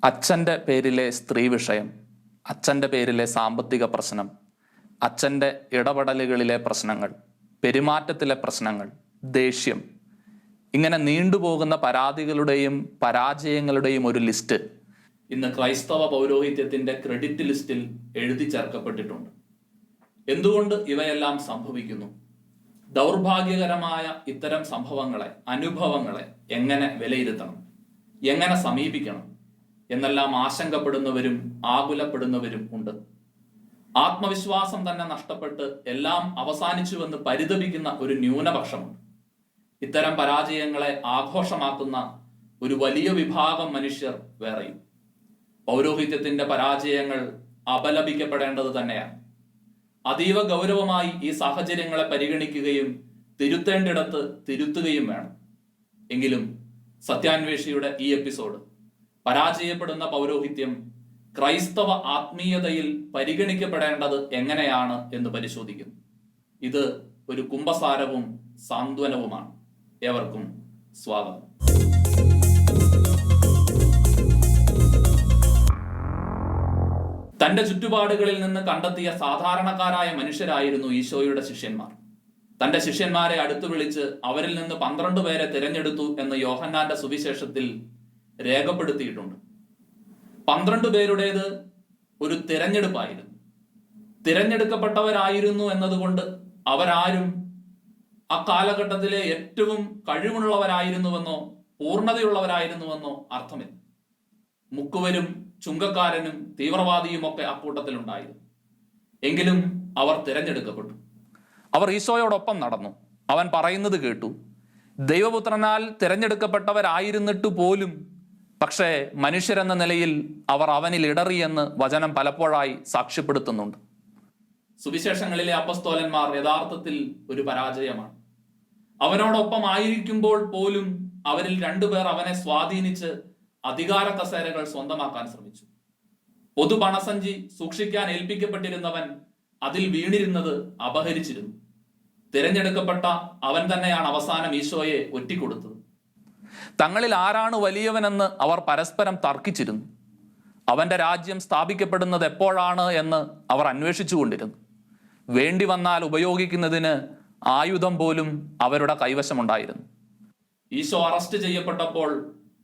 അച്ഛൻ്റെ പേരിലെ സ്ത്രീ വിഷയം, അച്ഛൻ്റെ പേരിലെ സാമ്പത്തിക പ്രശ്നം, അച്ഛൻ്റെ ഇടപെടലുകളിലെ പ്രശ്നങ്ങൾ, പെരുമാറ്റത്തിലെ പ്രശ്നങ്ങൾ, ദേഷ്യം, ഇങ്ങനെ നീണ്ടുപോകുന്ന പരാതികളുടെയും പരാജയങ്ങളുടെയും ഒരു ലിസ്റ്റ് ഇന്ന് ക്രൈസ്തവ പൗരോഹിത്യത്തിൻ്റെ ക്രെഡിറ്റ് ലിസ്റ്റിൽ എഴുതി ചേർക്കപ്പെട്ടിട്ടുണ്ട്. എന്തുകൊണ്ട് ഇവയെല്ലാം സംഭവിക്കുന്നു? ദൗർഭാഗ്യകരമായ ഇത്തരം സംഭവങ്ങളെ, അനുഭവങ്ങളെ എങ്ങനെ വിലയിരുത്തണം, എങ്ങനെ സമീപിക്കണം എന്നെല്ലാം ആശങ്കപ്പെടുന്നവരും ആകുലപ്പെടുന്നവരും ഉണ്ട്. ആത്മവിശ്വാസം തന്നെ നഷ്ടപ്പെട്ട് എല്ലാം അവസാനിച്ചുവെന്ന് പരിതപിക്കുന്ന ഒരു ന്യൂനപക്ഷമുണ്ട്. ഇത്തരം പരാജയങ്ങളെ ആഘോഷമാക്കുന്ന ഒരു വലിയ വിഭാഗം മനുഷ്യർ വേറെയും. പൗരോഹിത്യത്തിന്റെ പരാജയങ്ങൾ അപലപിക്കപ്പെടേണ്ടത് തന്നെയാണ്. അതീവ ഗൗരവമായി ഈ സാഹചര്യങ്ങളെ പരിഗണിക്കുകയും തിരുത്തേണ്ടിടത്ത് തിരുത്തുകയും വേണം. എങ്കിലും സത്യാന്വേഷിയുടെ ഈ എപ്പിസോഡ് പരാജയപ്പെടുന്ന പൗരോഹിത്യം ക്രൈസ്തവ ആത്മീയതയിൽ പരിഗണിക്കപ്പെടേണ്ടത് എങ്ങനെയാണ് എന്ന് പരിശോധിക്കുന്നു. ഇത് ഒരു കുംഭസാരവും സാന്ത്വനവുമാണ്. ഏവർക്കും സ്വാഗതം. തന്റെ ചുറ്റുപാടുകളിൽ നിന്ന് കണ്ടെത്തിയ സാധാരണക്കാരായ മനുഷ്യരായിരുന്നു ഈശോയുടെ ശിഷ്യന്മാർ. തന്റെ ശിഷ്യന്മാരെ അടുത്തു വിളിച്ച് അവരിൽ നിന്ന് 12 പേരെ തിരഞ്ഞെടുത്തു എന്ന് യോഹന്നാന്റെ സുവിശേഷത്തിൽ രേഖപ്പെടുത്തിയിട്ടുണ്ട്. 12 പേരുടേത് ഒരു തിരഞ്ഞെടുപ്പായിരുന്നു. തിരഞ്ഞെടുക്കപ്പെട്ടവരായിരുന്നു എന്നതുകൊണ്ട് അവരാരും അക്കാലഘട്ടത്തിലെ ഏറ്റവും കഴിവുള്ളവരായിരുന്നുവെന്നോ പൂർണ്ണതയുള്ളവരായിരുന്നുവെന്നോ അർത്ഥമില്ല. മുക്കുവരും ചുങ്കക്കാരനും തീവ്രവാദിയുമൊക്കെ അക്കൂട്ടത്തിലുണ്ടായിരുന്നു. എങ്കിലും അവർ തിരഞ്ഞെടുക്കപ്പെട്ടു. അവർ ഈശോയോടൊപ്പം നടന്നു. അവൻ പറയുന്നത് കേട്ടു. ദൈവപുത്രനാൽ തിരഞ്ഞെടുക്കപ്പെട്ടവരായിരുന്നിട്ട് പോലും പക്ഷേ മനുഷ്യരെന്ന നിലയിൽ അവർ അവനിൽ ഇടറിയെന്ന് വചനം പലപ്പോഴായി സാക്ഷ്യപ്പെടുത്തുന്നുണ്ട്. സുവിശേഷങ്ങളിലെ അപ്പസ്തോലന്മാർ യഥാർത്ഥത്തിൽ ഒരു പരാജയമാണ്. അവനോടൊപ്പം ആയിരിക്കുമ്പോൾ പോലും അവരിൽ 2 പേർ അവനെ സ്വാധീനിച്ച് അധികാര കസേരകൾ സ്വന്തമാക്കാൻ ശ്രമിച്ചു. പൊതു പണസഞ്ചി സൂക്ഷിക്കാൻ ഏൽപ്പിക്കപ്പെട്ടിരുന്നവൻ അതിൽ വീണിരുന്നത് അപഹരിച്ചിരുന്നു. തിരഞ്ഞെടുക്കപ്പെട്ട അവൻ തന്നെയാണ് അവസാനം ഈശോയെ ഒറ്റിക്കൊടുത്തത്. തങ്ങളിൽ ആരാണ് വലിയവനെന്ന് അവർ പരസ്പരം തർക്കിച്ചിരുന്നു. അവന്റെ രാജ്യം സ്ഥാപിക്കപ്പെടുന്നത് എപ്പോഴാണ് എന്ന് അവർ അന്വേഷിച്ചുകൊണ്ടിരുന്നു. വേണ്ടി വന്നാൽ ഉപയോഗിക്കുന്നതിന് ആയുധം പോലും അവരുടെ കൈവശമുണ്ടായിരുന്നു. ഈശോ അറസ്റ്റ് ചെയ്യപ്പെട്ടപ്പോൾ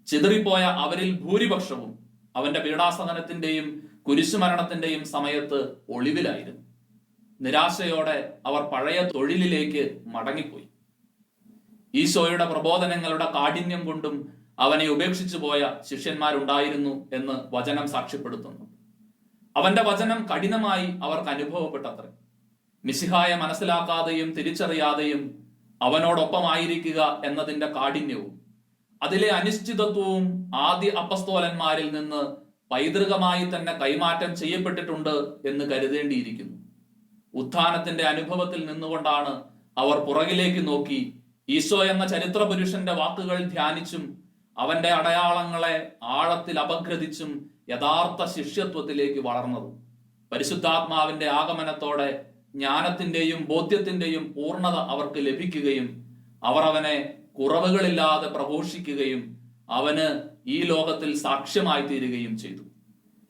ചിതറിപ്പോയ അവരിൽ ഭൂരിപക്ഷവും അവന്റെ പീഡാസഹനത്തിന്റെയും കുരിശുമരണത്തിന്റെയും സമയത്ത് ഒളിവിലായിരുന്നു. നിരാശയോടെ അവർ പഴയ തൊഴിലിലേക്ക് മടങ്ങിപ്പോയി. ഈശോയുടെ പ്രബോധനങ്ങളുടെ കാഠിന്യം കൊണ്ടും അവനെ ഉപേക്ഷിച്ചു പോയ ശിഷ്യന്മാരുണ്ടായിരുന്നു എന്ന് വചനം സാക്ഷ്യപ്പെടുത്തുന്നു. അവന്റെ വചനം കഠിനമായി അവർക്ക് അനുഭവപ്പെട്ടത്രേ. മിശിഹായെ മനസ്സിലാക്കാതെയും തിരിച്ചറിയാതെയും അവനോടൊപ്പമായിരിക്കുക എന്നതിന്റെ കാഠിന്യവും അതിലെ അനിശ്ചിതത്വവും ആദ്യ അപ്പസ്തോലന്മാരിൽ നിന്ന് പൈതൃകമായി തന്നെ കൈമാറ്റം ചെയ്യപ്പെട്ടിട്ടുണ്ട് എന്ന് കരുതേണ്ടിയിരിക്കുന്നു. ഉത്ഥാനത്തിന്റെ അനുഭവത്തിൽ നിന്നുകൊണ്ടാണ് അവർ പുറകിലേക്ക് നോക്കി ഈശോ എന്ന ചരിത്ര പുരുഷന്റെ വാക്കുകൾ ധ്യാനിച്ചും അവന്റെ അടയാളങ്ങളെ ആഴത്തിൽ അപഗ്രഥിച്ചും യഥാർത്ഥ ശിഷ്യത്വത്തിലേക്ക് വളർന്നത്. പരിശുദ്ധാത്മാവിന്റെ ആഗമനത്തോടെ ജ്ഞാനത്തിന്റെയും ബോധ്യത്തിന്റെയും പൂർണ്ണത അവർക്ക് ലഭിക്കുകയും അവർ അവനെ കുറവുകളില്ലാതെ പ്രഘോഷിക്കുകയും അവന് ഈ ലോകത്തിൽ സാക്ഷ്യമായി തീരുകയും ചെയ്തു.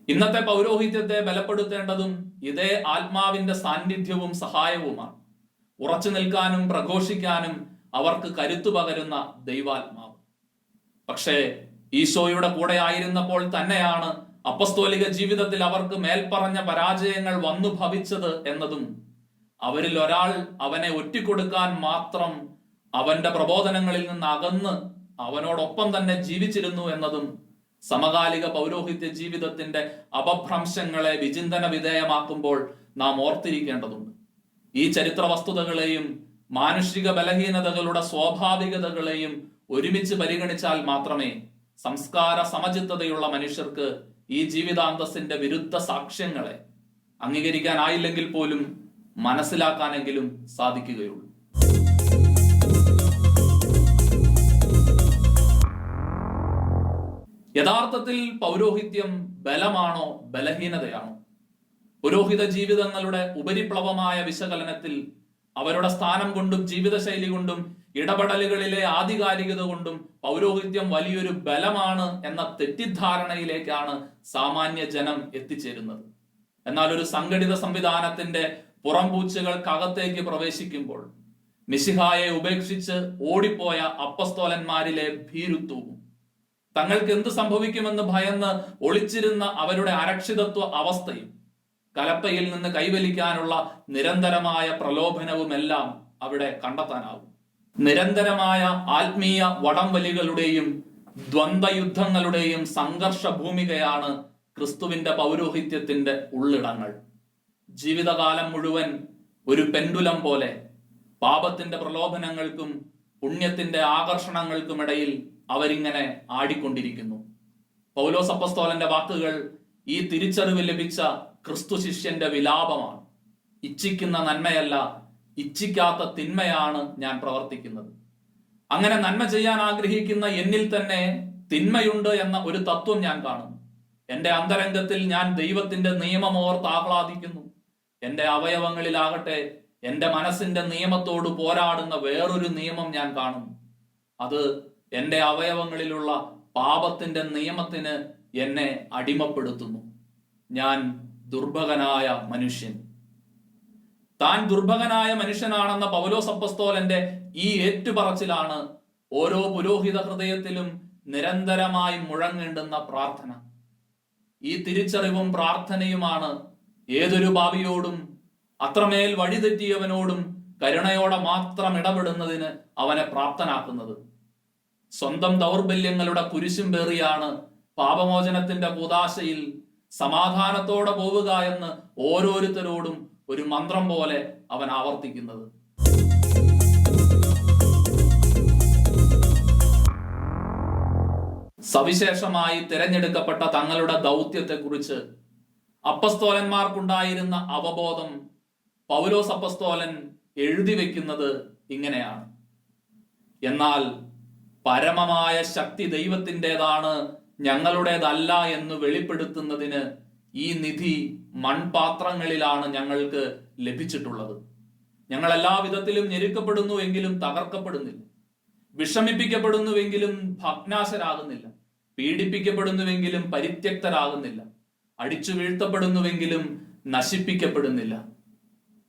ഇന്നത്തെ പൗരോഹിത്യത്തെ ബലപ്പെടുത്തേണ്ടതും ഇതേ ആത്മാവിന്റെ സാന്നിധ്യവും സഹായവുമാണ്. ഉറച്ചു നിൽക്കാനും പ്രഘോഷിക്കാനും അവർക്ക് കരുത്തു പകരുന്ന ദൈവാത്മാവ്. പക്ഷേ ഈശോയുടെ കൂടെ ആയിരുന്നപ്പോൾ തന്നെയാണ് അപ്പസ്തോലിക ജീവിതത്തിൽ അവർക്ക് മേൽപ്പറഞ്ഞ പരാജയങ്ങൾ വന്നു ഭവിച്ചത് എന്നതും അവരിൽ ഒരാൾ അവനെ ഒറ്റിക്കൊടുക്കാൻ മാത്രം അവന്റെ പ്രബോധനങ്ങളിൽ നിന്ന് അകന്ന് അവനോടൊപ്പം തന്നെ ജീവിച്ചിരുന്നു എന്നതും സമകാലിക പൗരോഹിത്യ ജീവിതത്തിന്റെ അപഭ്രംശങ്ങളെ വിചിന്തന വിധേയമാക്കുമ്പോൾ നാം ഓർത്തിരിക്കേണ്ടതുണ്ട്. ഈ ചരിത്ര വസ്തുതകളെയും മാനുഷിക ബലഹീനതകളുടെ സ്വാഭാവികതകളെയും ഒരുമിച്ച് പരിഗണിച്ചാൽ മാത്രമേ സംസ്കാര സമചിത്തതയുള്ള മനുഷ്യർക്ക് ഈ ജീവിതാന്തസ്സിന്റെ വിരുദ്ധ സാക്ഷ്യങ്ങളെ അംഗീകരിക്കാനായില്ലെങ്കിൽ പോലും മനസ്സിലാക്കാനെങ്കിലും സാധിക്കുകയുള്ളൂ. യഥാർത്ഥത്തിൽ പൗരോഹിത്യം ബലമാണോ ബലഹീനതയാണോ? പുരോഹിത ജീവിതങ്ങളുടെ ഉപരിപ്ലവമായ വിശകലനത്തിൽ അവരുടെ സ്ഥാനം കൊണ്ടും ജീവിതശൈലി കൊണ്ടും ഇടപെടലുകളിലെ ആധികാരികത കൊണ്ടും പൗരോഹിത്യം വലിയൊരു ബലമാണ് എന്ന തെറ്റിദ്ധാരണയിലേക്കാണ് സാമാന്യ ജനം എത്തിച്ചേരുന്നത്. എന്നാൽ ഒരു സംഘടിത സംവിധാനത്തിന്റെ പുറംപൂച്ചുകൾക്കകത്തേക്ക് പ്രവേശിക്കുമ്പോൾ മിശിഹായെ ഉപേക്ഷിച്ച് ഓടിപ്പോയ അപ്പസ്തോലന്മാരിലെ ഭീരുത്വവും തങ്ങൾക്ക് എന്ത് സംഭവിക്കുമെന്ന് ഭയന്ന് ഒളിച്ചിരുന്ന അവരുടെ അരക്ഷിതത്വ അവസ്ഥയും കലപ്പയിൽ നിന്ന് കൈവലിക്കാനുള്ള നിരന്തരമായ പ്രലോഭനവുമെല്ലാം അവിടെ കണ്ടെത്താനാവും. നിരന്തരമായ ആത്മീയ വടംവലികളുടെയും ദ്വന്ദ്വയുദ്ധങ്ങളുടെയും സംഘർഷ ഭൂമികയാണ് ക്രിസ്തുവിന്റെ പൗരോഹിത്യത്തിന്റെ ഉള്ളിടങ്ങൾ. ജീവിതകാലം മുഴുവൻ ഒരു പെൻഡുലം പോലെ പാപത്തിന്റെ പ്രലോഭനങ്ങൾക്കും പുണ്യത്തിന്റെ ആകർഷണങ്ങൾക്കുമിടയിൽ അവരിങ്ങനെ ആടിക്കൊണ്ടിരിക്കുന്നു. പൗലോസ് അപ്പസ്തോലന്റെ വാക്കുകൾ ഈ തിരിച്ചറിവ് ലഭിച്ച ക്രിസ്തു ശിഷ്യന്റെ വിലാപമാണ്. ഇച്ഛിക്കുന്ന നന്മയല്ല, ഇച്ഛിക്കാത്ത തിന്മയാണ് ഞാൻ പ്രവർത്തിക്കുന്നത്. അങ്ങനെ നന്മ ചെയ്യാൻ ആഗ്രഹിക്കുന്ന എന്നിൽ തന്നെ തിന്മയുണ്ട് എന്ന ഒരു തത്വം ഞാൻ കാണുന്നു. എന്റെ അന്തരംഗത്തിൽ ഞാൻ ദൈവത്തിന്റെ നിയമമോർത്ത് ആഹ്ലാദിക്കുന്നു. എന്റെ അവയവങ്ങളിലാകട്ടെ എന്റെ മനസ്സിന്റെ നിയമത്തോട് പോരാടുന്ന വേറൊരു നിയമം ഞാൻ കാണുന്നു. അത് എന്റെ അവയവങ്ങളിലുള്ള പാപത്തിന്റെ നിയമത്തിന് എന്നെ അടിമപ്പെടുത്തുന്നു. ഞാൻ ദുർഭകനായ മനുഷ്യൻ. താൻ ദുർഭകനായ മനുഷ്യനാണെന്ന പൗലോസ് അപ്പസ്തോലന്റെ ഈ ഏറ്റുപറച്ചിലാണ് ഓരോ പുരോഹിത ഹൃദയത്തിലും നിരന്തരമായി മുഴങ്ങേണ്ടുന്ന പ്രാർത്ഥന. ഈ തിരിച്ചറിവും പ്രാർത്ഥനയുമാണ് ഏതൊരു പാപിയോടും അത്രമേൽ വഴിതെറ്റിയവനോടും കരുണയോടെ മാത്രം ഇടപെടുന്നതിന് അവനെ പ്രാപ്തനാക്കുന്നത്. സ്വന്തം ദൗർബല്യങ്ങളുടെ കുരിശും പേറിയാണ് പാപമോചനത്തിന്റെ കൂദാശയിൽ സമാധാനത്തോടെ പോവുക എന്ന് ഓരോരുത്തരോടും ഒരു മന്ത്രം പോലെ അവൻ ആവർത്തിക്കുന്നത്. സവിശേഷമായി തിരഞ്ഞെടുക്കപ്പെട്ട തങ്ങളുടെ ദൗത്യത്തെക്കുറിച്ച് അപ്പസ്തോലന്മാർക്കുണ്ടായിരുന്ന അവബോധം പൗലോസ് അപ്പസ്തോലൻ എഴുതി വെക്കുന്നത് ഇങ്ങനെയാണ്: എന്നാൽ പരമമായ ശക്തി ദൈവത്തിൻ്റെതാണ്, ഞങ്ങളുടേതല്ല എന്ന് വെളിപ്പെടുത്തുന്നതിന് ഈ നിധി മൺപാത്രങ്ങളിലാണ് ഞങ്ങൾക്ക് ലഭിച്ചിട്ടുള്ളത്. ഞങ്ങൾ എല്ലാ വിധത്തിലും ഞെരുക്കപ്പെടുന്നുവെങ്കിലും തകർക്കപ്പെടുന്നില്ല, വിഷമിപ്പിക്കപ്പെടുന്നുവെങ്കിലും ഭഗ്നാശരാകുന്നില്ല, പീഡിപ്പിക്കപ്പെടുന്നുവെങ്കിലും പരിത്യക്തരാകുന്നില്ല, അടിച്ചു വീഴ്ത്തപ്പെടുന്നുവെങ്കിലും നശിപ്പിക്കപ്പെടുന്നില്ല.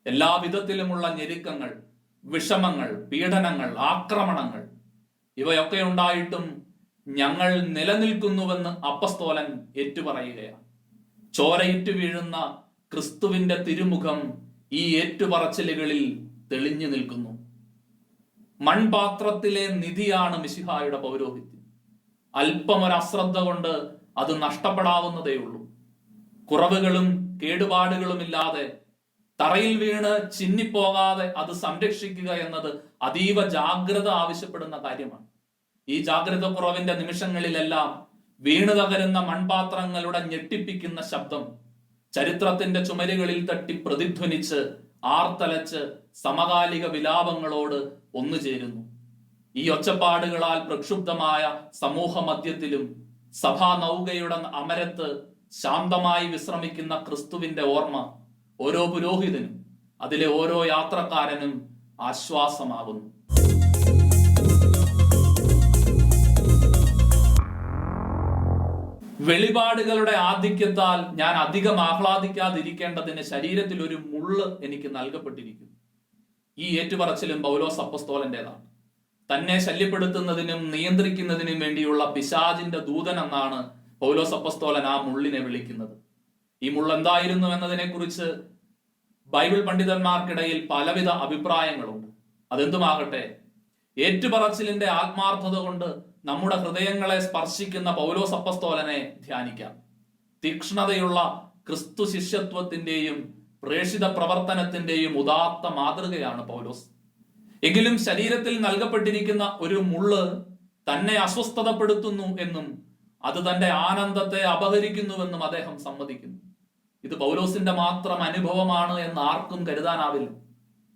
എല്ലാ വിധത്തിലുമുള്ള ഞെരുക്കങ്ങൾ, വിഷമങ്ങൾ, പീഡനങ്ങൾ, ആക്രമണങ്ങൾ ഇവയൊക്കെ ഉണ്ടായിട്ടും ഞങ്ങൾ നിലനിൽക്കുന്നുവെന്ന് അപ്പസ്തോലൻ ഏറ്റുപറയുകയാണ്. ചോരയിട്ടു വീഴുന്ന ക്രിസ്തുവിന്റെ തിരുമുഖം ഈ ഏറ്റുപറച്ചിലുകളിൽ തെളിഞ്ഞു നിൽക്കുന്നു. മൺപാത്രത്തിലെ നിധിയാണ് മിശിഹായുടെ പൗരോഹിത്യം. അല്പമൊരു അശ്രദ്ധ കൊണ്ട് അത് നഷ്ടപ്പെടാവുന്നതേയുള്ളൂ. കുറവുകളും കേടുപാടുകളുമില്ലാതെ തറയിൽ വീണ് ചിന്നിപ്പോകാതെ അത് സംരക്ഷിക്കുക എന്നത് അതീവ ജാഗ്രത ആവശ്യപ്പെടുന്ന കാര്യമാണ്. ഈ ജാഗ്രത കുറവിന്റെ നിമിഷങ്ങളിലെല്ലാം വീണു തകരുന്ന മൺപാത്രങ്ങളുടെ ഞെട്ടിപ്പിക്കുന്ന ശബ്ദം ചരിത്രത്തിന്റെ ചുമരുകളിൽ തട്ടി പ്രതിധ്വനിച്ച് ആർത്തലച്ച് സമകാലിക വിലാപങ്ങളോട് ഒന്നുചേരുന്നു. ഈ ഒച്ചപ്പാടുകളാൽ പ്രക്ഷുബ്ധമായ സമൂഹ മധ്യത്തിലും സഭാ നൗകയുടെ അമരത്ത് ശാന്തമായി വിശ്രമിക്കുന്ന ക്രിസ്തുവിന്റെ ഓർമ്മ ഓരോ പുരോഹിതനും അതിലെ ഓരോ യാത്രക്കാരനും ആശ്വാസമാകുന്നു. വെളിപാടുകളുടെ ആധിക്യത്താൽ ഞാൻ അധികം ആഹ്ലാദിക്കാതിരിക്കേണ്ടതിന് ശരീരത്തിൽ ഒരു മുള്ള് എനിക്ക് നൽകപ്പെട്ടിരിക്കുന്നു. ഈ ഏറ്റുപറച്ചിലും പൗലോസ് അപ്പസ്തോലന്റേതാണ്. തന്നെ ശല്യപ്പെടുത്തുന്നതിനും നിയന്ത്രിക്കുന്നതിനും വേണ്ടിയുള്ള പിശാചിന്റെ ദൂതൻ എന്നാണ് പൗലോസ് അപ്പസ്തോലൻ ആ മുള്ളിനെ വിളിക്കുന്നത്. ഈ മുള്ള എന്തായിരുന്നു എന്നതിനെ കുറിച്ച് ബൈബിൾ പണ്ഡിതന്മാർക്കിടയിൽ പലവിധ അഭിപ്രായങ്ങളുണ്ട്. അതെന്തുമാകട്ടെ, ഏറ്റുപറച്ചിലിന്റെ ആത്മാർത്ഥത കൊണ്ട് നമ്മുടെ ഹൃദയങ്ങളെ സ്പർശിക്കുന്ന പൗലോസ് അപ്പസ്തോലനെ ധ്യാനിക്കാം. തീക്ഷ്ണതയുള്ള ക്രിസ്തു ശിഷ്യത്വത്തിന്റെയും പ്രേഷിത പ്രവർത്തനത്തിന്റെയും ഉദാത്ത മാതൃകയാണ് പൗലോസ്. എങ്കിലും ശരീരത്തിൽ നൽകപ്പെട്ടിരിക്കുന്ന ഒരു മുള്ള് തന്നെ അസ്വസ്ഥതപ്പെടുത്തുന്നു എന്നും അത് തന്റെ ആനന്ദത്തെ അപഹരിക്കുന്നുവെന്നും അദ്ദേഹം സമ്മതിക്കുന്നു. ഇത് പൗലോസിന്റെ മാത്രം അനുഭവമാണ് എന്ന് ആർക്കും കരുതാനാവില്ല.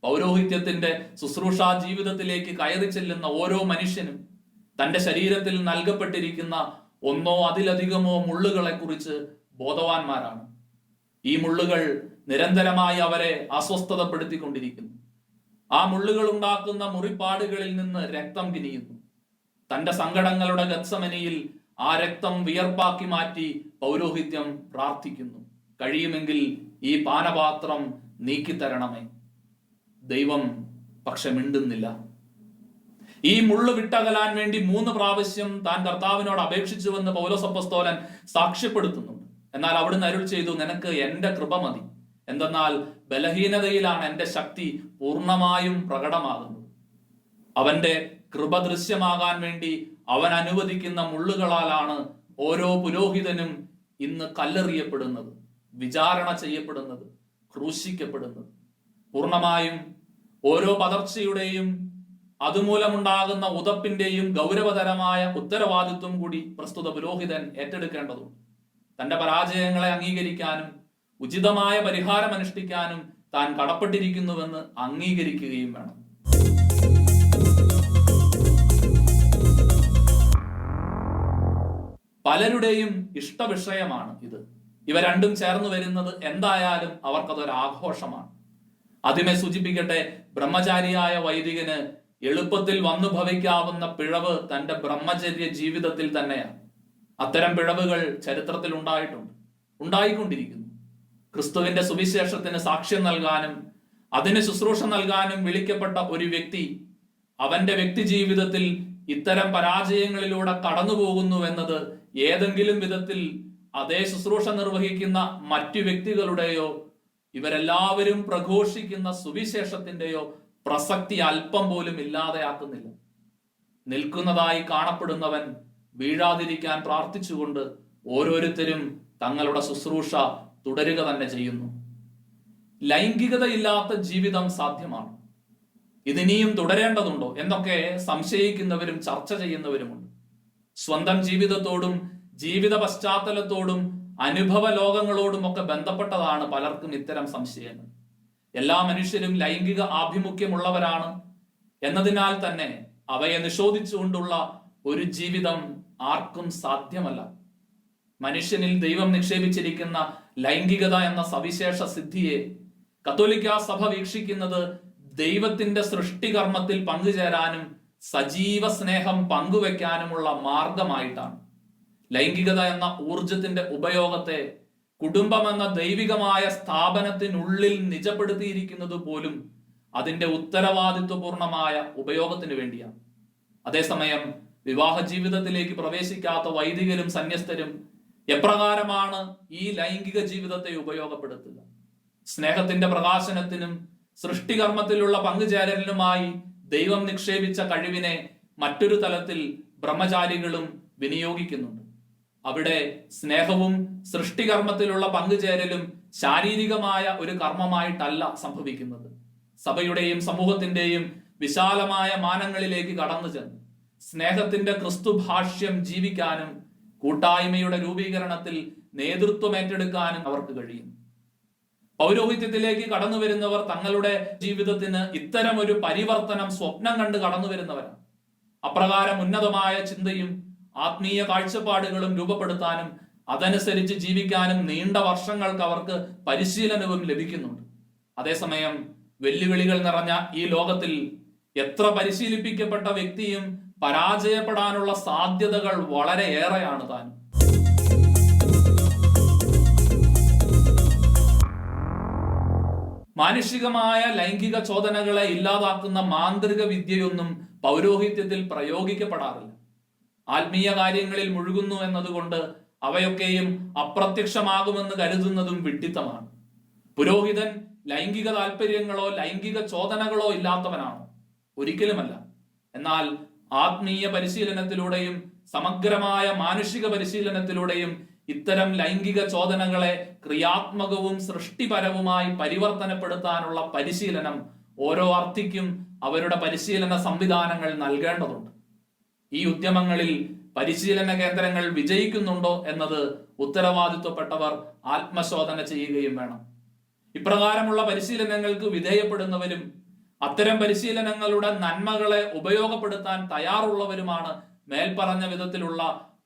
പൗരോഹിത്യത്തിന്റെ ശുശ്രൂഷാ ജീവിതത്തിലേക്ക് കയറി ചെല്ലുന്ന ഓരോ മനുഷ്യനും തന്റെ ശരീരത്തിൽ നൽകപ്പെട്ടിരിക്കുന്ന ഒന്നോ അതിലധികമോ മുള്ളുകളെ കുറിച്ച് ബോധവാന്മാരാണ്. ഈ മുള്ളുകൾ നിരന്തരമായി അവരെ അസ്വസ്ഥതപ്പെടുത്തിക്കൊണ്ടിരിക്കുന്നു. ആ മുള്ളുകൾ ഉണ്ടാക്കുന്ന മുറിപ്പാടുകളിൽ നിന്ന് രക്തം കിനിയുന്നു. തന്റെ സങ്കടങ്ങളുടെ ഗത്സമനിയിൽ ആ രക്തം വിയർപ്പാക്കി മാറ്റി പൗരോഹിത്യം പ്രാർത്ഥിക്കുന്നു, കഴിയുമെങ്കിൽ ഈ പാനപാത്രം നീക്കിത്തരണമേ. ദൈവം പക്ഷെ മിണ്ടുന്നില്ല. ഈ മുള്ളു വിട്ടകലാൻ വേണ്ടി 3 പ്രാവശ്യം താൻ കർത്താവിനോട് അപേക്ഷിച്ചുവെന്ന് പൗലോസ് അപ്പോസ്തലൻ സാക്ഷ്യപ്പെടുത്തുന്നുണ്ട്. എന്നാൽ അവിടുന്ന് അരുൾ ചെയ്തു, നിനക്ക് എന്റെ കൃപ മതി, എന്തെന്നാൽ ബലഹീനതയിലാണ് എന്റെ ശക്തി പൂർണ്ണമായും പ്രകടമാകുന്നത്. അവന്റെ കൃപ ദൃശ്യമാകാൻ വേണ്ടി അവൻ അനുവദിക്കുന്ന മുള്ളുകളാലാണ് ഓരോ പുരോഹിതനും ഇന്ന് കല്ലെറിയപ്പെടുന്നത്, വിചാരണ ചെയ്യപ്പെടുന്നത്, ക്രൂശിക്കപ്പെടുന്നത്. പൂർണ്ണമായും ഓരോ പതർച്ചയുടെയും അതുമൂലമുണ്ടാകുന്ന ഉതപ്പിന്റെയും ഗൗരവതരമായ ഉത്തരവാദിത്വം കൂടി പ്രസ്തുത പുരോഹിതൻ ഏറ്റെടുക്കേണ്ടതുണ്ട്. തന്റെ പരാജയങ്ങളെ അംഗീകരിക്കാനും ഉചിതമായ പരിഹാരം അനുഷ്ഠിക്കാനും താൻ കടപ്പെട്ടിരിക്കുന്നുവെന്ന് അംഗീകരിക്കുകയും വേണം. പലരുടെയും ഇഷ്ടവിഷയമാണ് ഇത്. ഇവ രണ്ടും ചേർന്ന് വരുന്നത് എന്തായാലും അവർക്കതൊരു ആഘോഷമാണ്. ആദ്യമേ സൂചിപ്പിക്കട്ടെ, ബ്രഹ്മചാരിയായ വൈദികന് എളുപ്പത്തിൽ വന്നു ഭവിക്കാവുന്ന പിഴവ് തന്റെ ബ്രഹ്മചര്യ ജീവിതത്തിൽ തന്നെയാണ്. അത്തരം പിഴവുകൾ ചരിത്രത്തിൽ ഉണ്ടായിക്കൊണ്ടിരിക്കുന്നു. ക്രിസ്തുവിന്റെ സുവിശേഷത്തിന് സാക്ഷ്യം നൽകാനും അതിന് ശുശ്രൂഷ നൽകാനും വിളിക്കപ്പെട്ട ഒരു വ്യക്തി അവന്റെ വ്യക്തി ജീവിതത്തിൽ ഇത്തരം പരാജയങ്ങളിലൂടെ കടന്നു പോകുന്നു എന്നത് ഏതെങ്കിലും വിധത്തിൽ അതേ ശുശ്രൂഷ നിർവഹിക്കുന്ന മറ്റു വ്യക്തികളുടെയോ ഇവരെല്ലാവരും പ്രഘോഷിക്കുന്ന സുവിശേഷത്തിന്റെയോ പ്രസക്തി അല്പം പോലും ഇല്ലാതെയാക്കുന്നില്ല. നിൽക്കുന്നതായി കാണപ്പെടുന്നവൻ വീഴാതിരിക്കാൻ പ്രാർത്ഥിച്ചുകൊണ്ട് ഓരോരുത്തരും തങ്ങളുടെ ശുശ്രൂഷ തുടരുക തന്നെ ചെയ്യുന്നു. ലൈംഗികതയില്ലാത്ത ജീവിതം സാധ്യമാണ്. ഇതിനിയും തുടരേണ്ടതുണ്ടോ എന്നൊക്കെ സംശയിക്കുന്നവരും ചർച്ച ചെയ്യുന്നവരുമുണ്ട്. സ്വന്തം ജീവിതത്തോടും ജീവിത പശ്ചാത്തലത്തോടും അനുഭവ ലോകങ്ങളോടും ഒക്കെ ബന്ധപ്പെട്ടതാണ് പലർക്കും ഇത്തരം സംശയങ്ങൾ. എല്ലാ മനുഷ്യരും ലൈംഗിക ആഭിമുഖ്യമുള്ളവരാണ് എന്നതിനാൽ തന്നെ അവയെ നിഷേധിച്ചുകൊണ്ടുള്ള ഒരു ജീവിതം ആർക്കും സാധ്യമല്ല. മനുഷ്യനിൽ ദൈവം നിക്ഷേപിച്ചിരിക്കുന്ന ലൈംഗികത എന്ന സവിശേഷ സിദ്ധിയെ കത്തോലിക്കാ സഭ വീക്ഷിക്കുന്നത് ദൈവത്തിന്റെ സൃഷ്ടികർമ്മത്തിൽ പങ്കുചേരാനും സജീവ സ്നേഹം പങ്കുവെക്കാനുമുള്ള മാർഗമായിട്ടാണ്. ലൈംഗികത എന്ന ഊർജത്തിന്റെ ഉപയോഗത്തെ കുടുംബം എന്ന ദൈവികമായ സ്ഥാപനത്തിനുള്ളിൽ നിജപ്പെടുത്തിയിരിക്കുന്നത് പോലും അതിന്റെ ഉത്തരവാദിത്വപൂർണമായ ഉപയോഗത്തിന് വേണ്ടിയാണ്. അതേസമയം വിവാഹ ജീവിതത്തിലേക്ക് പ്രവേശിക്കാത്ത വൈദികരും സന്യസ്തരും എപ്രകാരമാണ് ഈ ലൈംഗിക ജീവിതത്തെ ഉപയോഗപ്പെടുത്തുക? സ്നേഹത്തിന്റെ പ്രകാശനത്തിനും സൃഷ്ടികർമ്മത്തിലുള്ള പങ്കുചേരലിനുമായി ദൈവം നിക്ഷേപിച്ച കഴിവിനെ മറ്റൊരു തലത്തിൽ ബ്രഹ്മചാരികളും വിനിയോഗിക്കുന്നുണ്ട്. അവിടെ സ്നേഹവും സൃഷ്ടികർമ്മത്തിലുള്ള പങ്കുചേരലും ശാരീരികമായ ഒരു കർമ്മമായിട്ടല്ല സംഭവിക്കുന്നത്. സഭയുടെയും സമൂഹത്തിന്റെയും വിശാലമായ മാനങ്ങളിലേക്ക് കടന്നു ചെന്ന് സ്നേഹത്തിന്റെ ക്രിസ്തുഭാഷ്യം ജീവിക്കാനും കൂട്ടായ്മയുടെ രൂപീകരണത്തിൽ നേതൃത്വം ഏറ്റെടുക്കാനും അവർക്ക് കഴിയും. പൗരോഹിത്യത്തിലേക്ക് കടന്നു വരുന്നവർ തങ്ങളുടെ ജീവിതത്തിന് ഇത്തരം ഒരു പരിവർത്തനം സ്വപ്നം കണ്ട് കടന്നു വരുന്നവരാണ്. അപ്രകാരം ഉന്നതമായ ചിന്തയും ആത്മീയ കാഴ്ചപ്പാടുകളും രൂപപ്പെടുത്താനും അതനുസരിച്ച് ജീവിക്കാനും നീണ്ട വർഷങ്ങൾക്ക് അവർക്ക് പരിശീലനവും ലഭിക്കുന്നുണ്ട്. അതേസമയം വെല്ലുവിളികൾ നിറഞ്ഞ ഈ ലോകത്തിൽ എത്ര പരിശീലിപ്പിക്കപ്പെട്ട വ്യക്തിയും പരാജയപ്പെടാനുള്ള സാധ്യതകൾ വളരെ ഏറെയാണ് താൻ. മാനുഷികമായ ലൈംഗിക ചോദനകളെ ഇല്ലാതാക്കുന്ന മാന്ത്രിക വിദ്യയൊന്നും പൗരോഹിത്യത്തിൽ പ്രയോഗിക്കപ്പെടാറില്ല. ആത്മീയ കാര്യങ്ങളിൽ മുഴുകുന്നു എന്നതുകൊണ്ട് അവയൊക്കെയും അപ്രത്യക്ഷമാകുമെന്ന് കരുതുന്നതും വിഡ്ഢിത്തമാണ്. പുരോഹിതൻ ലൈംഗിക താല്പര്യങ്ങളോ ലൈംഗിക ചോദനകളോ ഇല്ലാത്തവനാണോ? ഒരിക്കലുമല്ല. എന്നാൽ ആത്മീയ പരിശീലനത്തിലൂടെയും സമഗ്രമായ മാനുഷിക പരിശീലനത്തിലൂടെയും ഇത്തരം ലൈംഗിക ചോദനകളെ ക്രിയാത്മകവും സൃഷ്ടിപരവുമായി പരിവർത്തനപ്പെടുത്താനുള്ള പരിശീലനം ഓരോ അർത്ഥിക്കും അവരുടെ പരിശീലന സംവിധാനങ്ങൾ നൽകേണ്ടതുണ്ട്. ഈ ഉദ്യമങ്ങളിൽ പരിശീലന കേന്ദ്രങ്ങൾ വിജയിക്കുന്നുണ്ടോ എന്നത് ഉത്തരവാദിത്വപ്പെട്ടവർ ആത്മശോധന ചെയ്യുകയും വേണം. ഇപ്രകാരമുള്ള പരിശീലനങ്ങൾക്ക് വിധേയപ്പെടുന്നവരും അത്തരം പരിശീലനങ്ങളുടെ നന്മകളെ ഉപയോഗപ്പെടുത്താൻ തയ്യാറുള്ളവരുമാണ് മേൽപ്പറഞ്ഞ വിധത്തിലുള്ള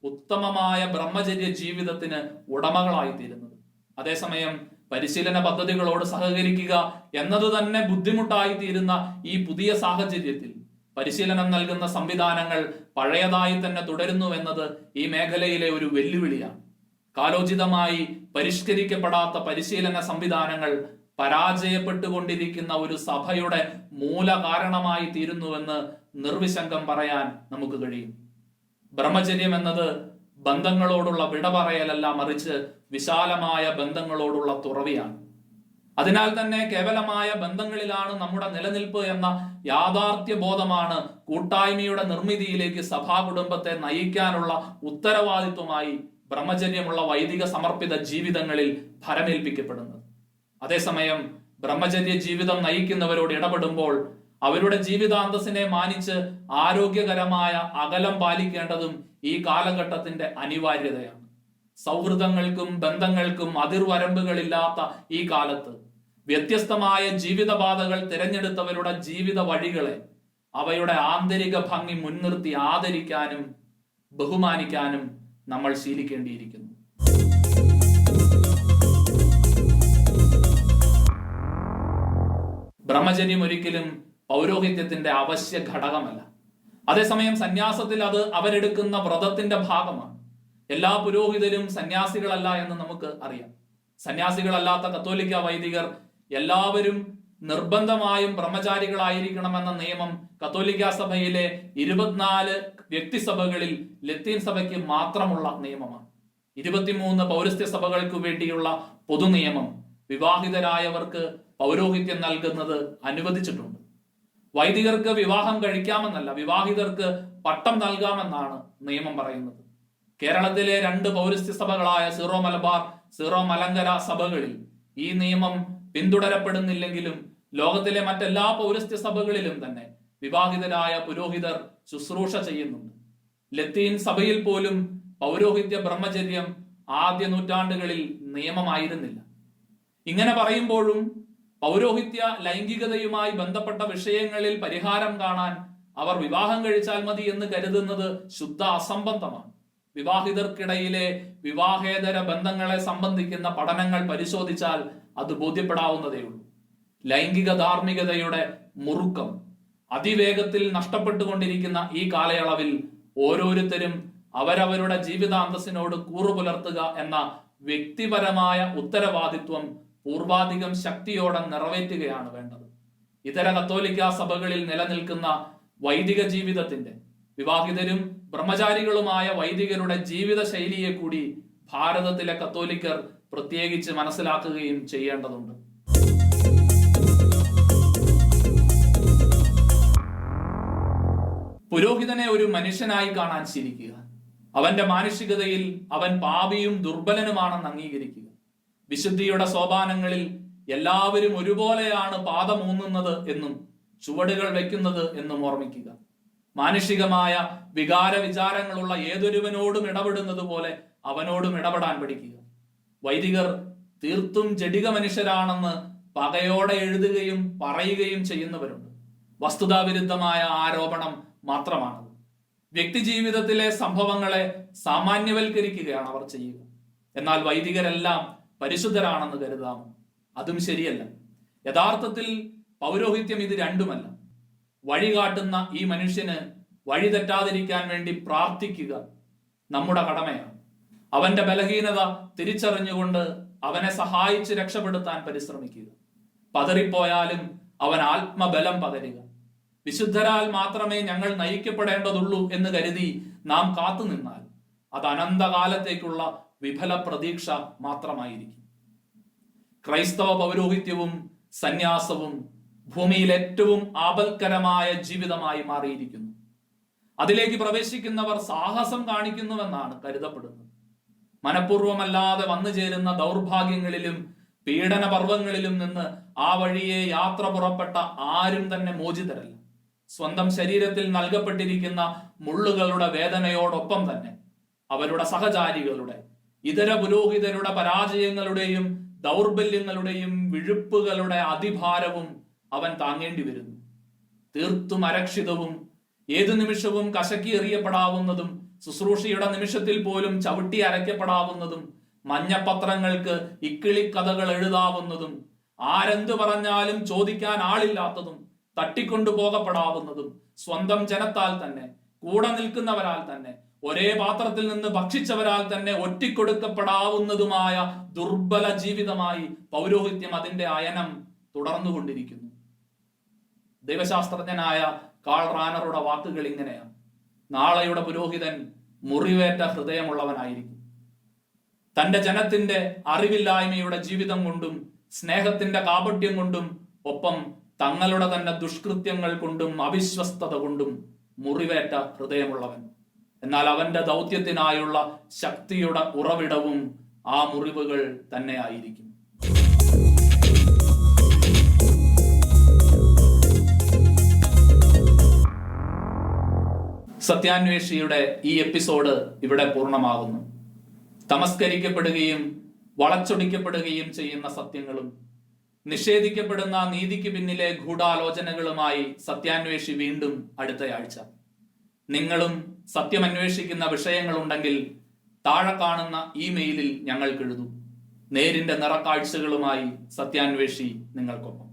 ഉത്തമമായ ബ്രഹ്മചര്യ ജീവിതത്തിന് ഉടമകളായിത്തീരുന്നത്. അതേസമയം പരിശീലന പദ്ധതികളോട് സഹകരിക്കുക എന്നത് തന്നെ ബുദ്ധിമുട്ടായി തീരുന്ന ഈ പുതിയ സാഹചര്യത്തിൽ പരിശീലനം നൽകുന്ന സംവിധാനങ്ങൾ പഴയതായി തന്നെ തുടരുന്നു എന്നത് ഈ മേഖലയിലെ ഒരു വെല്ലുവിളിയാണ്. കാലോചിതമായി പരിഷ്കരിക്കപ്പെടാത്ത പരിശീലന സംവിധാനങ്ങൾ പരാജയപ്പെട്ടുകൊണ്ടിരിക്കുന്ന ഒരു സഭയുടെ മൂല കാരണമായി തീരുന്നുവെന്ന് നിർവിശങ്കം പറയാൻ നമുക്ക് കഴിയും. ബ്രഹ്മചര്യം എന്നത് ബന്ധങ്ങളോടുള്ള വിട പറയലല്ല, മറിച്ച് വിശാലമായ ബന്ധങ്ങളോടുള്ള തുറവിയാണ്. അതിനാൽ തന്നെ കേവലമായ ബന്ധങ്ങളിലാണ് നമ്മുടെ നിലനിൽപ്പ് എന്ന യാഥാർത്ഥ്യ ബോധമാണ് കൂട്ടായ്മയുടെ നിർമ്മിതിയിലേക്ക് സഭാ കുടുംബത്തെ നയിക്കാനുള്ള ഉത്തരവാദിത്വമായി ബ്രഹ്മചര്യമുള്ള വൈദിക സമർപ്പിത ജീവിതങ്ങളിൽ ഫലമേൽപ്പിക്കപ്പെടുന്നത്. അതേസമയം ബ്രഹ്മചര്യ ജീവിതം നയിക്കുന്നവരോട് ഇടപെടുമ്പോൾ അവരുടെ ജീവിതാന്തസ്സിനെ മാനിച്ച് ആരോഗ്യകരമായ അകലം പാലിക്കേണ്ടതും ഈ കാലഘട്ടത്തിന്റെ അനിവാര്യതയാണ്. സൗഹൃദങ്ങൾക്കും ബന്ധങ്ങൾക്കും അതിർവരമ്പുകളില്ലാത്ത ഈ കാലത്ത് വ്യത്യസ്തമായ ജീവിതപാതകൾ തിരഞ്ഞെടുത്തവരുടെ ജീവിത വഴികളെ അവയുടെ ആന്തരിക ഭംഗി മുൻനിർത്തി ആദരിക്കാനും ബഹുമാനിക്കാനും നമ്മൾ ശീലിക്കേണ്ടിയിരിക്കുന്നു. ബ്രഹ്മചര്യം ഒരിക്കലും പൗരോഹിത്യത്തിന്റെ അവശ്യ ഘടകമല്ല. അതേസമയം സന്യാസത്തിൽ അത് അവരെടുക്കുന്ന വ്രതത്തിന്റെ ഭാഗമാണ്. എല്ലാ പുരോഹിതരും സന്യാസികളല്ല എന്ന് നമുക്ക് അറിയാം. സന്യാസികളല്ലാത്ത കത്തോലിക്ക വൈദികർ എല്ലാവരും നിർബന്ധമായും ബ്രഹ്മചാരികളായിരിക്കണമെന്ന നിയമം കത്തോലിക്ക സഭയിലെ 24 വ്യക്തിസഭകളിൽ ലത്തീൻ സഭയ്ക്ക് മാത്രമുള്ള നിയമമാണ്. 23 പൗരസ്ത്യ സഭകൾക്ക് വേണ്ടിയുള്ള പൊതു നിയമം വിവാഹിതരായവർക്ക് പൗരോഹിത്യം നൽകുന്നത് അനുവദിച്ചിട്ടുണ്ട്. വൈദികർക്ക് വിവാഹം കഴിക്കാമെന്നല്ല, വിവാഹിതർക്ക് പട്ടം നൽകാമെന്നാണ് നിയമം പറയുന്നത്. കേരളത്തിലെ 2 പൗരസ്ത്യ സഭകളായ സീറോ മലബാർ, സീറോ മലങ്കര സഭകളിൽ ഈ നിയമം പിന്തുടരപ്പെടുന്നില്ലെങ്കിലും ലോകത്തിലെ മറ്റെല്ലാ പൗരസ്ത്യ സഭകളിലും തന്നെ വിവാഹിതരായ പുരോഹിതർ ശുശ്രൂഷ ചെയ്യുന്നുണ്ട്. ലത്തീൻ സഭയിൽ പോലും പൗരോഹിത്യ ബ്രഹ്മചര്യം ആദ്യ നൂറ്റാണ്ടുകളിൽ നിയമമായിരുന്നില്ല. ഇങ്ങനെ പറയുമ്പോഴും പൗരോഹിത്യ ലൈംഗികതയുമായി ബന്ധപ്പെട്ട വിഷയങ്ങളിൽ പരിഹാരം കാണാൻ അവർ വിവാഹം കഴിച്ചാൽ മതി എന്ന് കരുതുന്നത് ശുദ്ധ അസംബന്ധമാണ്. വിവാഹിതർക്കിടയിലെ വിവാഹേതര ബന്ധങ്ങളെ സംബന്ധിക്കുന്ന പഠനങ്ങൾ പരിശോധിച്ചാൽ അത് ബോധ്യപ്പെടാവുന്നതേയുള്ളൂ. ലൈംഗിക ധാർമ്മികതയുടെ മുറുക്കം അതിവേഗത്തിൽ നഷ്ടപ്പെട്ടുകൊണ്ടിരിക്കുന്ന ഈ കാലയളവിൽ ഓരോരുത്തരും അവരവരുടെ ജീവിതാന്തസ്സിനോട് കൂറു പുലർത്തുക എന്ന വ്യക്തിപരമായ ഉത്തരവാദിത്വം പൂർവാധികം ശക്തിയോടെ നിറവേറ്റുകയാണ് വേണ്ടത്. ഇതര കത്തോലിക്ക സഭകളിൽ നിലനിൽക്കുന്ന വൈദിക ജീവിതത്തിന്റെ, വിവാഹിതരും ബ്രഹ്മചാരികളുമായ വൈദികരുടെ ജീവിത ശൈലിയെ കൂടി ഭാരതത്തിലെ കത്തോലിക്കർ പ്രത്യേകിച്ച് മനസ്സിലാക്കുകയും ചെയ്യേണ്ടതുണ്ട്. പുരോഹിതനെ ഒരു മനുഷ്യനായി കാണാൻ ശീലിക്കുക. അവന്റെ മാനുഷികതയിൽ അവൻ പാപിയും ദുർബലനുമാണെന്ന് അംഗീകരിക്കുക. വിശുദ്ധിയുടെ സോപാനങ്ങളിൽ എല്ലാവരും ഒരുപോലെയാണ് പാദമൂന്നുന്നത് എന്നും ചുവടുകൾ വയ്ക്കുന്നത് എന്നും ഓർമ്മിക്കുക. മാനുഷികമായ വികാര വിചാരങ്ങളുള്ള ഏതൊരുവനോടും ഇടപെടുന്നത് പോലെ അവനോടും ഇടപെടാൻ പഠിക്കുക. വൈദികർ തീർത്തും ജഡിക മനുഷ്യരാണെന്ന് പകയോടെ എഴുതുകയും പറയുകയും ചെയ്യുന്നവരുണ്ട്. വസ്തുതാവിരുദ്ധമായ ആരോപണം മാത്രമാണത്. വ്യക്തി ജീവിതത്തിലെ സംഭവങ്ങളെ സാമാന്യവൽക്കരിക്കുകയാണ് അവർ ചെയ്യുക. എന്നാൽ വൈദികരെല്ലാം പരിശുദ്ധരാണെന്ന് കരുതാമോ? അതും ശരിയല്ല. യഥാർത്ഥത്തിൽ പൗരോഹിത്യം ഇത് രണ്ടുമല്ല. വഴികാട്ടുന്ന ഈ മനുഷ്യന് വഴി തെറ്റാതിരിക്കാൻ വേണ്ടി പ്രാർത്ഥിക്കുക നമ്മുടെ കടമയാണ്. അവന്റെ ബലഹീനത തിരിച്ചറിഞ്ഞുകൊണ്ട് അവനെ സഹായിച്ച് രക്ഷപ്പെടുത്താൻ പരിശ്രമിക്കുക. പതറിപ്പോയാലും അവൻ ആത്മബലം പകരുക. വിശുദ്ധരാൽ മാത്രമേ ഞങ്ങൾ നയിക്കപ്പെടേണ്ടതുള്ളൂ എന്ന് കരുതി നാം കാത്തുനിന്നാൽ അത് അനന്തകാലത്തേക്കുള്ള വിഫല പ്രതീക്ഷ മാത്രമായിരിക്കും. ക്രൈസ്തവ പൗരോഹിത്യവും സന്യാസവും ഭൂമിയിൽ ഏറ്റവും ആപൽക്കരമായ ജീവിതമായി മാറിയിരിക്കുന്നു. അതിലേക്ക് പ്രവേശിക്കുന്നവർ സാഹസം കാണിക്കുന്നുവെന്നാണ് കരുതപ്പെടുന്നത്. മനഃപൂർവ്വമല്ലാതെ വന്നു ചേരുന്ന ദൗർഭാഗ്യങ്ങളിലും പീഡന പർവ്വങ്ങളിലും നിന്ന് ആ വഴിയെ യാത്ര പുറപ്പെട്ട ആരും തന്നെ മോചിതരല്ല. സ്വന്തം ശരീരത്തിൽ നൽകപ്പെട്ടിരിക്കുന്ന മുള്ളുകളുടെ വേദനയോടൊപ്പം തന്നെ അവരുടെ സഹചാരികളുടെ, ഇതര പുരോഹിതരുടെ പരാജയങ്ങളുടെയും ദൗർബല്യങ്ങളുടെയും വിഴുപ്പുകളുടെ അതിഭാരവും അവൻ താങ്ങേണ്ടി വരുന്നു. തീർത്തും അരക്ഷിതവും ഏതു നിമിഷവും കശക്കി എറിയപ്പെടാവുന്നതും ശുശ്രൂഷയുടെ നിമിഷത്തിൽ പോലും ചവിട്ടി അരയ്ക്കപ്പെടാവുന്നതും മഞ്ഞപ്പത്രങ്ങൾക്ക് ഇക്കിളിക്കഥകൾ എഴുതാവുന്നതും ആരെന്തു പറഞ്ഞാലും ചോദിക്കാൻ ആളില്ലാത്തതും തട്ടിക്കൊണ്ടുപോകപ്പെടാവുന്നതും സ്വന്തം ജനത്താൽ തന്നെ, കൂടെ നിൽക്കുന്നവരാൽ തന്നെ, ഒരേ പാത്രത്തിൽ നിന്ന് ഭക്ഷിച്ചവരാൽ തന്നെ ഒറ്റിക്കൊടുക്കപ്പെടാവുന്നതുമായ ദുർബല ജീവിതമായി പൗരോഹിത്യം അതിന്റെ അയനം തുടർന്നുകൊണ്ടിരിക്കുന്നു. ദൈവശാസ്ത്രജ്ഞനായ കാൾ റാനറുടെ വാക്കുകൾ ഇങ്ങനെയാണ്: നാളെയുടെ പുരോഹിതൻ മുറിവേറ്റ ഹൃദയമുള്ളവനായിരിക്കും. തന്റെ ജനത്തിന്റെ അറിവില്ലായ്മയുടെ ജീവിതം കൊണ്ടും സ്നേഹത്തിന്റെ കാപട്യം കൊണ്ടും ഒപ്പം തങ്ങളുടെ തന്നെ ദുഷ്കൃത്യങ്ങൾ കൊണ്ടും അവിശ്വസ്തത കൊണ്ടും മുറിവേറ്റ ഹൃദയമുള്ളവൻ. എന്നാൽ അവന്റെ ദൗത്യത്തിനായുള്ള ശക്തിയുടെ ഉറവിടവും ആ മുറിവുകൾ തന്നെയായിരിക്കും. സത്യാന്വേഷിയുടെ ഈ എപ്പിസോഡ് ഇവിടെ പൂർണ്ണമാകുന്നു. തമസ്കരിക്കപ്പെടുകയും വളച്ചൊടിക്കപ്പെടുകയും ചെയ്യുന്ന സത്യങ്ങളും നിഷേധിക്കപ്പെടുന്ന നീതിക്ക് പിന്നിലെ ഗൂഢാലോചനകളുമായി സത്യാന്വേഷി വീണ്ടും അടുത്തയാഴ്ച. നിങ്ങളും സത്യം അന്വേഷിക്കുന്ന വിഷയങ്ങളുണ്ടെങ്കിൽ താഴെ കാണുന്ന ഇമെയിലിൽ ഞങ്ങൾക്ക് എഴുതൂ. നേരിന്റെ നിറക്കാഴ്ചകളുമായി സത്യാന്വേഷി നിങ്ങൾക്കൊപ്പം.